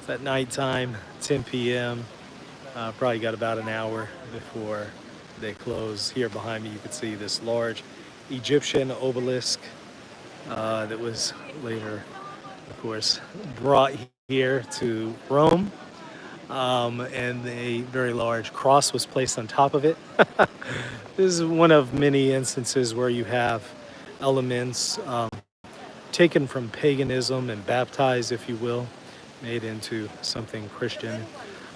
It's at nighttime, 10 p.m. Probably got about an hour before they close. Here behind me, you can see this large Egyptian obelisk that was later, of course, brought here to Rome. And a very large cross was placed on top of it. This is one of many instances where you have elements taken from paganism and baptized, if you will, made into something Christian.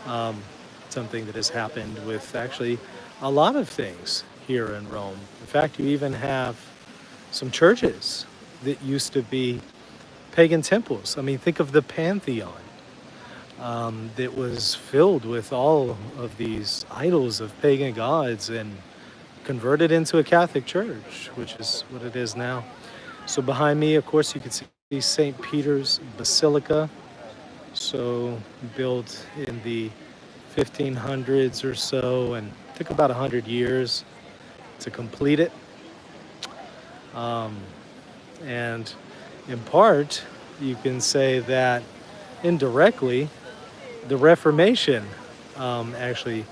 Um, Something that has happened with actually a lot of things here in Rome. In fact, you even have some churches that used to be pagan temples. I mean, think of the Pantheon that was filled with all of these idols of pagan gods and converted into a Catholic church, which is what it is now. So behind me, of course, you can see St. Peter's Basilica. So built in the 1500s or so, and took about 100 years to complete it. Um, and in part, you can say that indirectly, the Reformation actually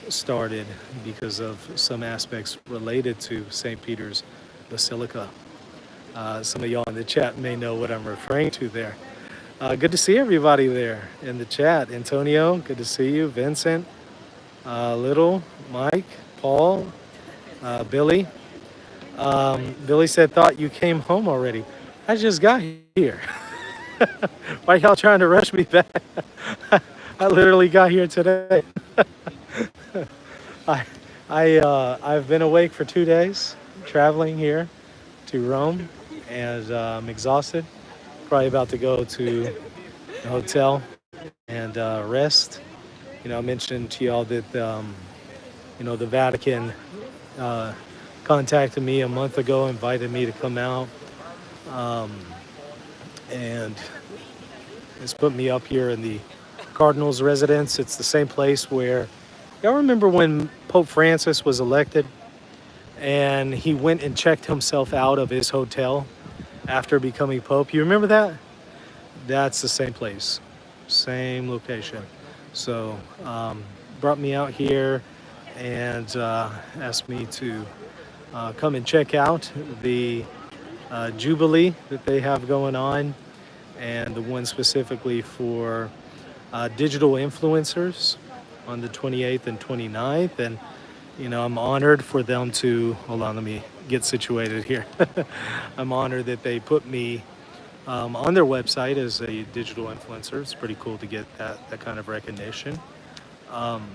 started because of some aspects related to St. Peter's Basilica. Some of y'all in the chat may know what I'm referring to there. Good to see everybody there in the chat. Antonio, good to see you. Vincent, Little, Mike, Paul, Billy. Billy said, thought you came home already. I just got here. Why y'all trying to rush me back? I literally got here today. I, I've been awake for 2 days, traveling here to Rome, and I'm exhausted. Probably about to go to the hotel and rest. You know, I mentioned to y'all that the Vatican uh, contacted me a month ago, invited me to come out, um, and it's put me up here in the Cardinals' residence. It's the same place where y'all remember when Pope Francis was elected, and he went and checked himself out of his hotel after becoming Pope. You remember that? That's the same place, same location. So brought me out here and asked me to come and check out the Jubilee that they have going on, and the one specifically for digital influencers on the 28th and 29th. And, I'm honored for them to, hold on, let me get situated here. I'm honored that they put me on their website as a digital influencer. It's pretty cool to get that kind of recognition. Um,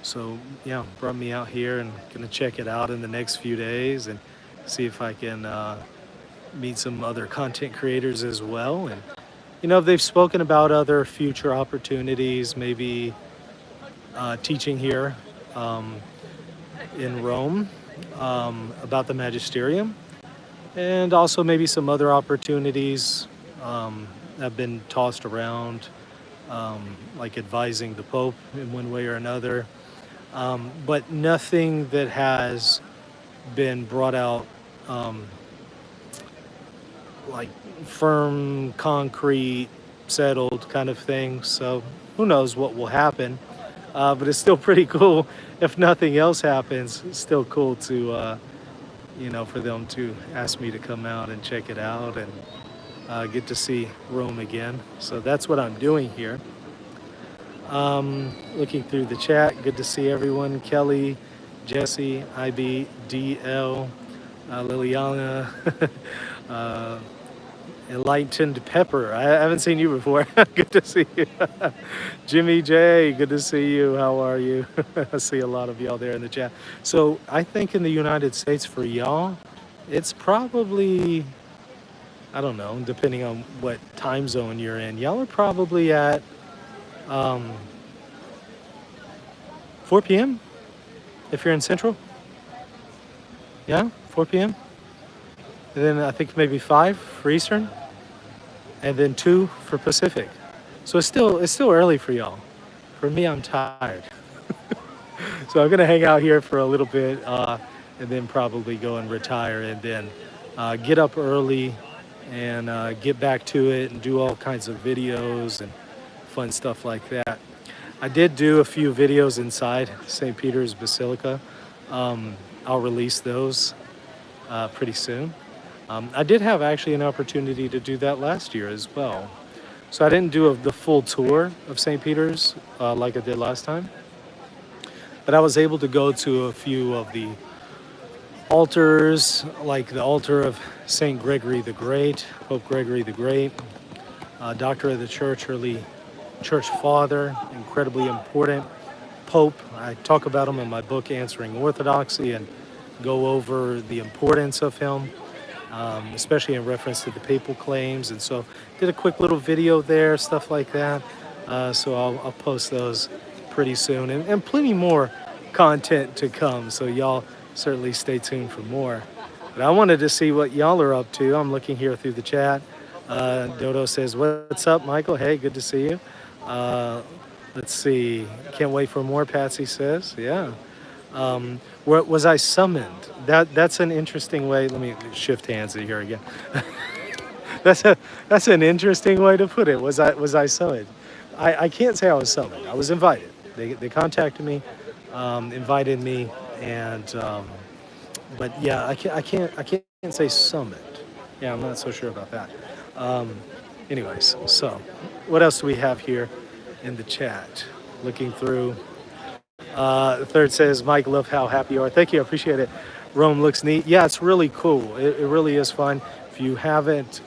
so yeah, brought me out here and gonna check it out in the next few days and see if I can meet some other content creators as well. And they've spoken about other future opportunities, maybe teaching here in Rome about the magisterium, and also maybe some other opportunities have been tossed around, like advising the Pope in one way or another, but nothing that has been brought out like firm, concrete, settled kind of thing. So who knows what will happen, but it's still pretty cool. If nothing else happens, it's still cool to for them to ask me to come out and check it out and get to see Rome again. So that's what I'm doing here. Looking through the chat, good to see everyone. Kelly, Jesse, IB, DL, Liliana, uh, Enlightened Pepper. I haven't seen you before. Good to see you. Jimmy J, good to see you. How are you? I see a lot of y'all there in the chat. So I think in the United States for y'all, it's probably, I don't know, depending on what time zone you're in, y'all are probably at 4 p.m. if you're in Central. Yeah, 4 p.m. And then I think maybe 5 for Eastern, and then 2 for Pacific. So it's still early for y'all. For me, I'm tired. So I'm gonna hang out here for a little bit, and then probably go and retire, and then get up early and get back to it and do all kinds of videos and fun stuff like that. I did do a few videos inside St. Peter's Basilica. I'll release those pretty soon. I did have actually an opportunity to do that last year as well. So I didn't do the full tour of St. Peter's like I did last time, but I was able to go to a few of the altars, like the altar of St. Gregory the Great, Pope Gregory the Great, Doctor of the Church, early church father, incredibly important pope. I talk about him in my book, Answering Orthodoxy, and go over the importance of him, especially in reference to the papal claims. And so did a quick little video there, stuff like that. So I'll post those pretty soon, and plenty more content to come. So y'all certainly stay tuned for more. But I wanted to see what y'all are up to. I'm looking here through the chat. Dodo says, "What's up, Michael? Hey, good to see you." Let's see. Can't wait for more, Patsy says. Yeah. Where was I summoned? That's an interesting way. Let me shift hands here again. That's an interesting way to put it. Was I summoned? I can't say I was summoned. I was invited. They contacted me, invited me, and but yeah, I can't say summoned. Yeah, I'm not so sure about that. Anyways, so what else do we have here in the chat? Looking through. The third says, "Mike, love how happy you are." Thank you, I appreciate it. Rome looks neat. Yeah, it's really cool. It really is fun. If you haven't,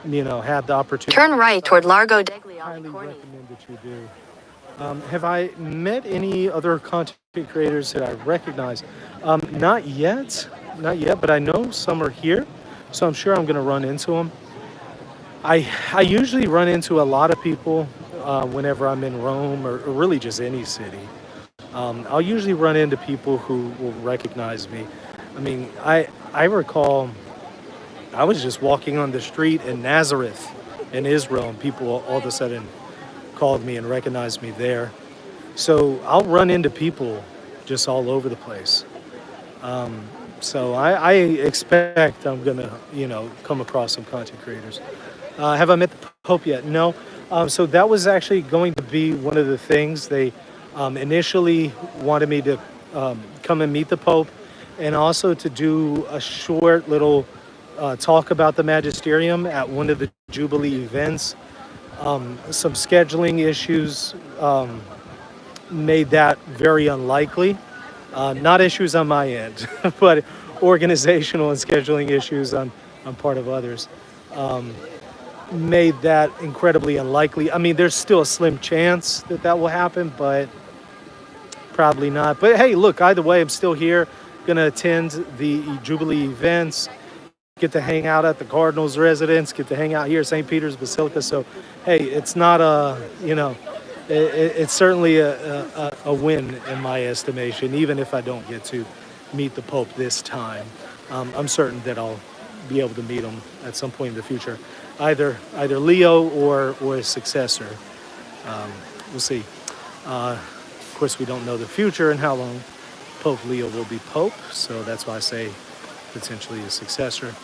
had the opportunity, turn right toward Largo degli highly Alicorni. recommend that you do. Have I met any other content creators that I recognize? Not yet, but I know some are here, so I'm sure I'm going to run into them. I usually run into a lot of people whenever I'm in Rome or really just any city. I'll usually run into people who will recognize me. I mean, I recall I was just walking on the street in Nazareth in Israel, and people all of a sudden called me and recognized me there. So I'll run into people just all over the place. So I expect I'm gonna, come across some content creators. Have I met the Pope yet? No. So that was actually going to be one of the things they initially wanted me to come and meet the Pope, and also to do a short little talk about the magisterium at one of the Jubilee events. Some scheduling issues made that very unlikely. Not issues on my end, but organizational and scheduling issues on part of others made that incredibly unlikely. I mean, there's still a slim chance that will happen, but probably not. But hey, look, either way, I'm still here, going to attend the Jubilee events, get to hang out at the Cardinals' residence, get to hang out here at St. Peter's Basilica. So, hey, it's not it's certainly a win in my estimation, even if I don't get to meet the Pope this time. I'm certain that I'll be able to meet him at some point in the future, either Leo or his successor. We'll see. Of course, we don't know the future and how long Pope Leo will be Pope, so that's why I say potentially a successor.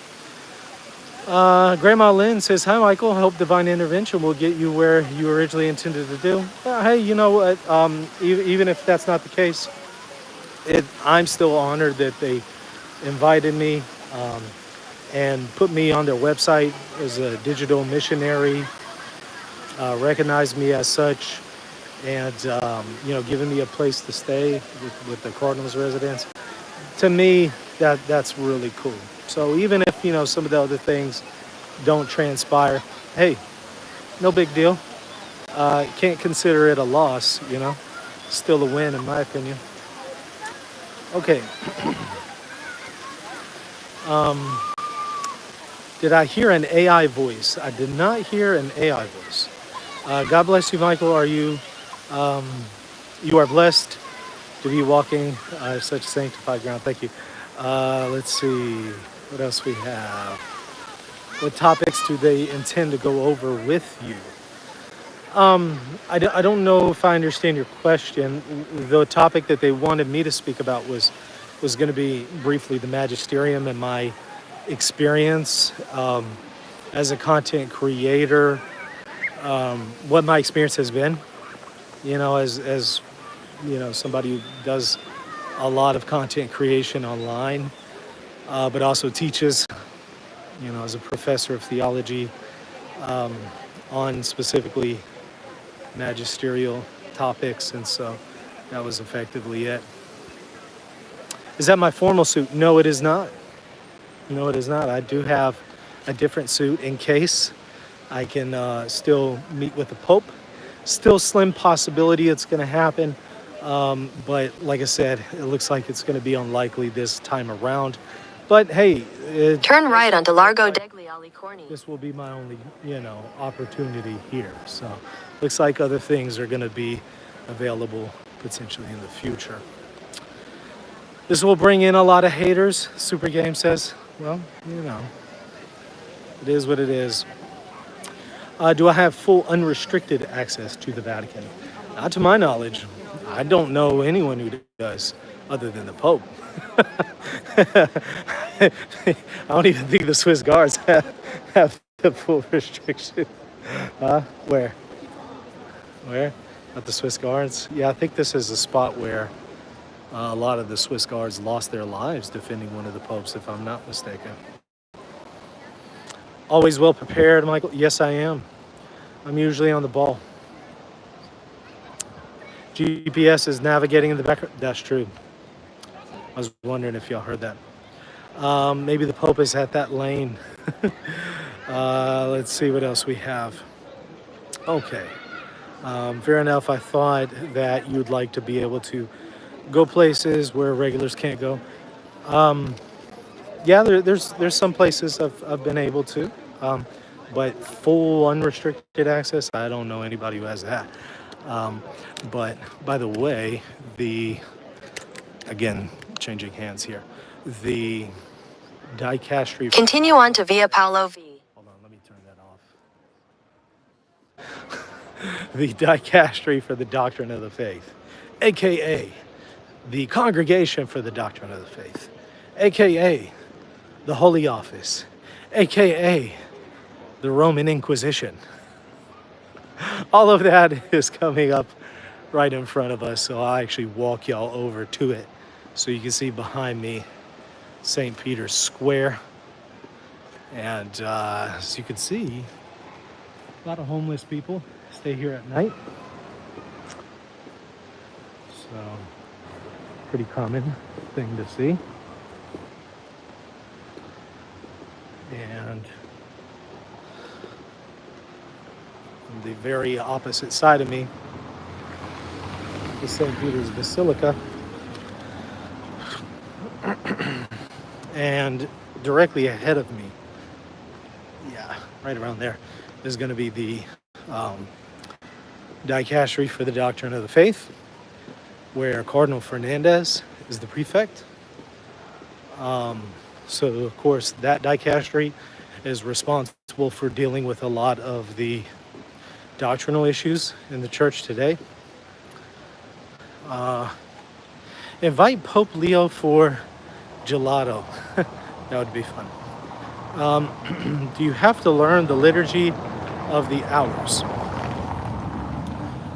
Grandma Lynn says, "Hi, Michael. Hope divine intervention will get you where you originally intended to do." Hey, you know what? Even if that's not the case, I'm still honored that they invited me and put me on their website as a digital missionary, recognized me as such, and giving me a place to stay with the Cardinals residence. To me, that's really cool. So even if some of the other things don't transpire, hey, no big deal. Can't consider it a loss. Still a win in my opinion. Okay. Did I hear an AI voice? I did not hear an AI voice. God bless you, Michael. You are blessed to be walking such sanctified ground. Thank you. Let's see what else we have. What topics do they intend to go over with you? I don't know if I understand your question. The topic that they wanted me to speak about was going to be briefly the magisterium and my experience as a content creator, what my experience has been. As somebody who does a lot of content creation online, but also teaches, as a professor of theology, on specifically magisterial topics, and so that was effectively it. Is that my formal suit? No, it is not. No, it is not. I do have a different suit in case I can still meet with the Pope. Still slim possibility it's going to happen. But like I said, it looks like it's going to be unlikely this time around. But hey, Turn right onto Largo degli Alicorni. this will be my only, opportunity here. So looks like other things are going to be available potentially in the future. This will bring in a lot of haters. Super Game says, well, it is what it is. Do I have full unrestricted access to the Vatican? Not to my knowledge. I don't know anyone who does, other than the Pope. I don't even think the Swiss guards have the full restriction. Where? Where? At the Swiss guards? Yeah, I think this is a spot where a lot of the Swiss guards lost their lives defending one of the popes, if I'm not mistaken. Always well prepared, Michael. Yes, I am. I'm usually on the ball. GPS is navigating in the background. That's true. I was wondering if y'all heard that. Maybe the Pope is at that lane. Let's see what else we have. Okay. Fair enough. I thought that you'd like to be able to go places where regulars can't go. Yeah, there's some places I've been able to, but full unrestricted access, I don't know anybody who has that. But by the way, again, changing hands here, the dicastery. Continue on to Via Paolo V. Hold on, let me turn that off. The dicastery for the Doctrine of the Faith, aka the Congregation for the Doctrine of the Faith, aka the Holy Office, aka the Roman Inquisition. All of that is coming up right in front of us, so I'll actually walk y'all over to it so you can see behind me St. Peter's Square. And as you can see, a lot of homeless people stay here at night. So, pretty common thing to see. And on the very opposite side of me is St. Peter's Basilica. And directly ahead of me, yeah, right around there, is going to be the dicastery for the Doctrine of the Faith, where Cardinal Fernandez is the prefect. So, of course, that dicastery is responsible for dealing with a lot of the doctrinal issues in the church today. Invite Pope Leo for gelato. That would be fun. Do you have to learn the liturgy of the hours?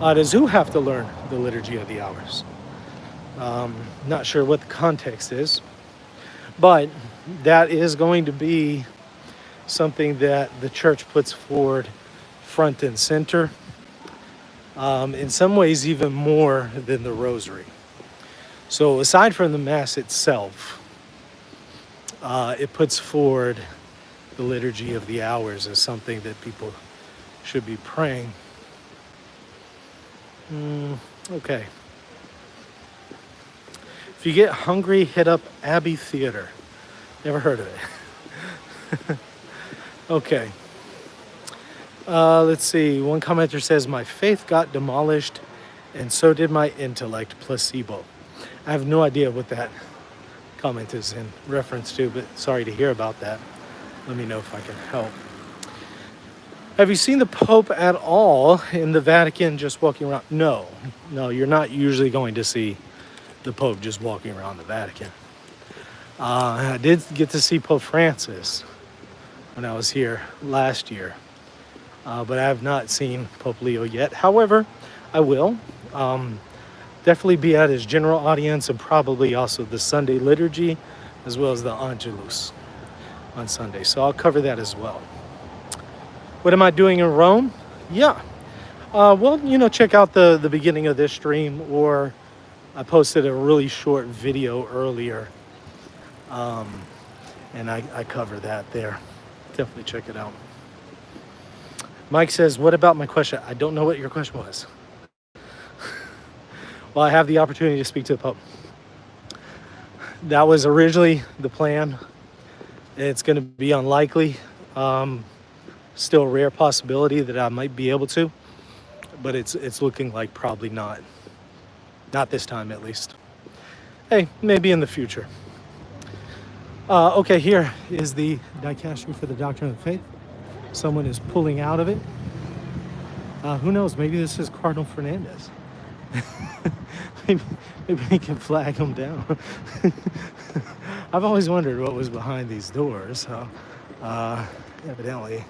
Does who have to learn the liturgy of the hours? Not sure what the context is, but that is going to be something that the church puts forward front and center. In some ways, even more than the rosary. So aside from the Mass itself, it puts forward the liturgy of the hours as something that people should be praying. Okay. If you get hungry, hit up Abbey Theater. Never heard of it. Okay. Let's see. One commenter says, my faith got demolished and so did my intellect. Placebo. I have no idea what that comment is in reference to, but sorry to hear about that. Let me know if I can help. Have you seen the Pope at all in the Vatican just walking around? No, you're not usually going to see the Pope just walking around the Vatican. I did get to see Pope Francis when I was here last year. but I have not seen Pope Leo yet. However, I will. Definitely be at his general audience and probably also the Sunday liturgy as well as the Angelus on Sunday. So I'll cover that as well. What am I doing in Rome? Yeah. Well, check out the beginning of this stream, or I posted a really short video earlier, and I cover that there. Definitely check it out. Mike says, what about my question? I don't know what your question was. Well, I have the opportunity to speak to the Pope. That was originally the plan. It's going to be unlikely. Still a rare possibility that I might be able to, but it's looking like probably not. Not this time, at least. Hey, maybe in the future. Okay, here is the dicastery for the Doctrine of the Faith. Someone is pulling out of it. Who knows? Maybe this is Cardinal Fernandez. maybe we can flag him down. I've always wondered what was behind these doors. So, evidently,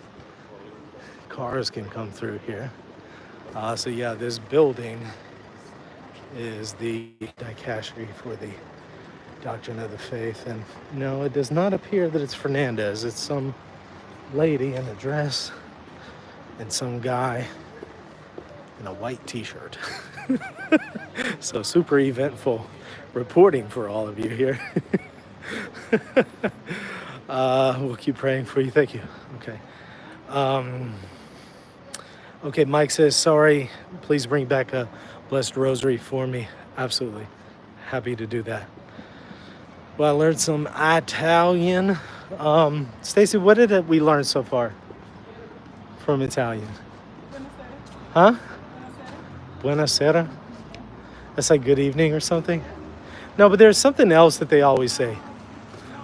cars can come through here. So yeah, this building is the dicastery for the Doctrine of the Faith. And no, it does not appear that it's Fernandez. It's some lady in a dress and some guy in a white t-shirt. So super eventful reporting for all of you here. We'll keep praying for you. Thank you. Okay. Okay, Mike says, sorry, please bring back a blessed rosary for me. Absolutely. Happy to do that. Well, I learned some Italian. Stacy, what did we learn so far from Italian? Huh? Buonasera? That's like good evening or something? No, but there's something else that they always say.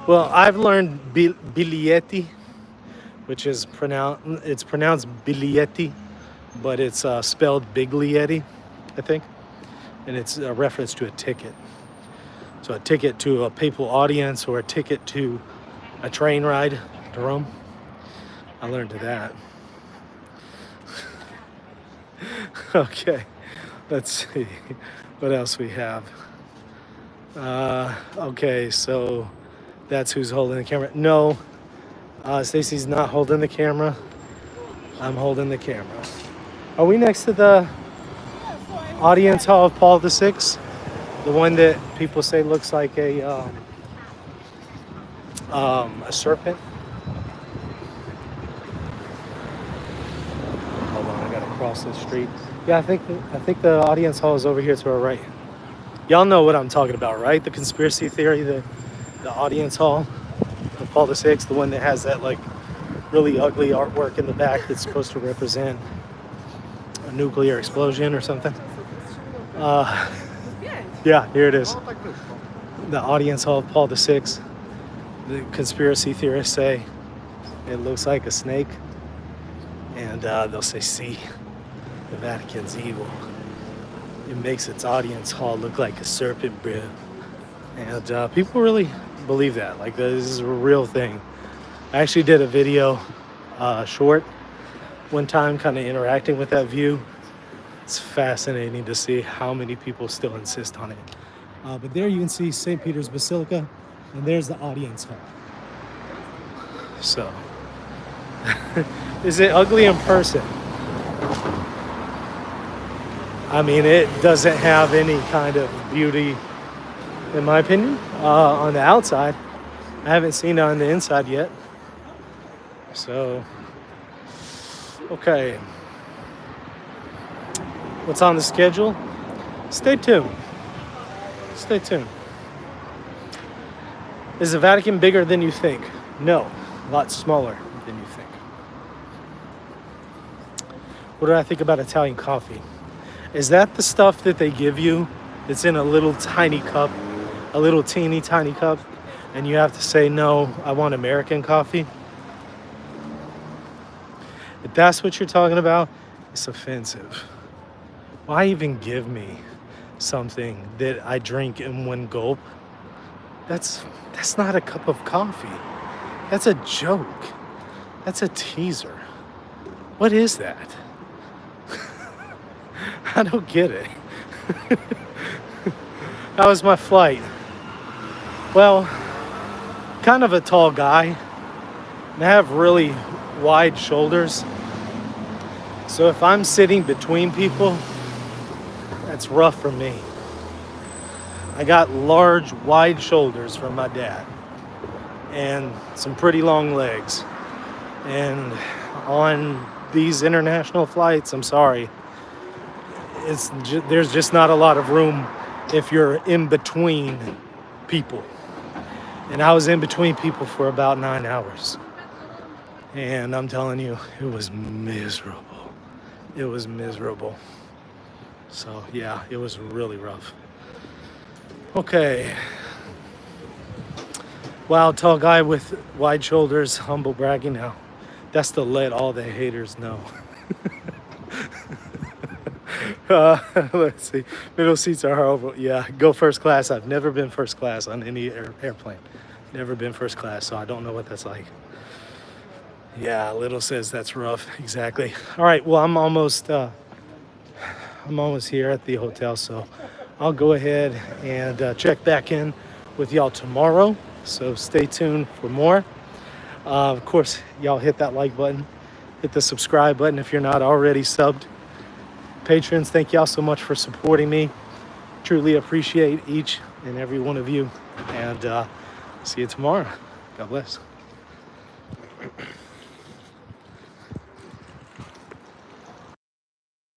Well, I've learned biglietti, which is pronounced biglietti, but it's spelled biglietti, I think. And it's a reference to a ticket. So a ticket to a papal audience or a ticket to a train ride to Rome. I learned that. Okay, let's see what else we have. Okay, so that's who's holding the camera. No, Stacy's not holding the camera. I'm holding the camera. Are we next to the audience hall of Paul VI? The one that people say looks like a serpent? Hold on, I gotta cross the street. Yeah, I think the audience hall is over here to our right. Y'all know what I'm talking about, right? The conspiracy theory, the audience hall of Paul VI, the one that has that like really ugly artwork in the back that's supposed to represent a nuclear explosion or something. Yeah, here it is. The audience hall of Paul VI. The conspiracy theorists say it looks like a snake, and they'll say, see, the Vatican's evil. It makes its audience hall look like a serpent, bro. And people really believe that. Like, this is a real thing. I actually did a video, short, one time, kind of interacting with that view. It's fascinating to see how many people still insist on it. But there you can see St. Peter's Basilica, and there's the audience hall. So, is it ugly in person? I mean, it doesn't have any kind of beauty, in my opinion, on the outside. I haven't seen it on the inside yet. So, okay. What's on the schedule? Stay tuned. Stay tuned. Is the Vatican bigger than you think? No, a lot smaller than you think. What do I think about Italian coffee? Is that the stuff that they give you that's in a little tiny cup, a little teeny tiny cup, and you have to say, no, I want American coffee? If that's what you're talking about, it's offensive. Why even give me something that I drink in one gulp? That's not a cup of coffee. That's a joke. That's a teaser. What is that? I don't get it. How was my flight? Well, kind of a tall guy, and I have really wide shoulders. So if I'm sitting between people, that's rough for me. I got large, wide shoulders from my dad and some pretty long legs. And on these international flights, I'm sorry, there's just not a lot of room if you're in between people. And I was in between people for about 9 hours. And I'm telling you, it was miserable. It was miserable. So yeah, it was really rough. Okay. Wow, tall guy with wide shoulders, humble bragging now. That's to let all the haters know. Let's see. Middle seats are horrible. Yeah, go first class. I've never been first class on any airplane. Never been first class, so I don't know what that's like. Yeah, Little says that's rough. Exactly. All right. Well, I'm almost here at the hotel, so I'll go ahead and check back in with y'all tomorrow. So stay tuned for more. Of course, y'all hit that like button, hit the subscribe button if you're not already subbed. Patrons, thank y'all so much for supporting me. Truly appreciate each and every one of you. And see you tomorrow. God bless.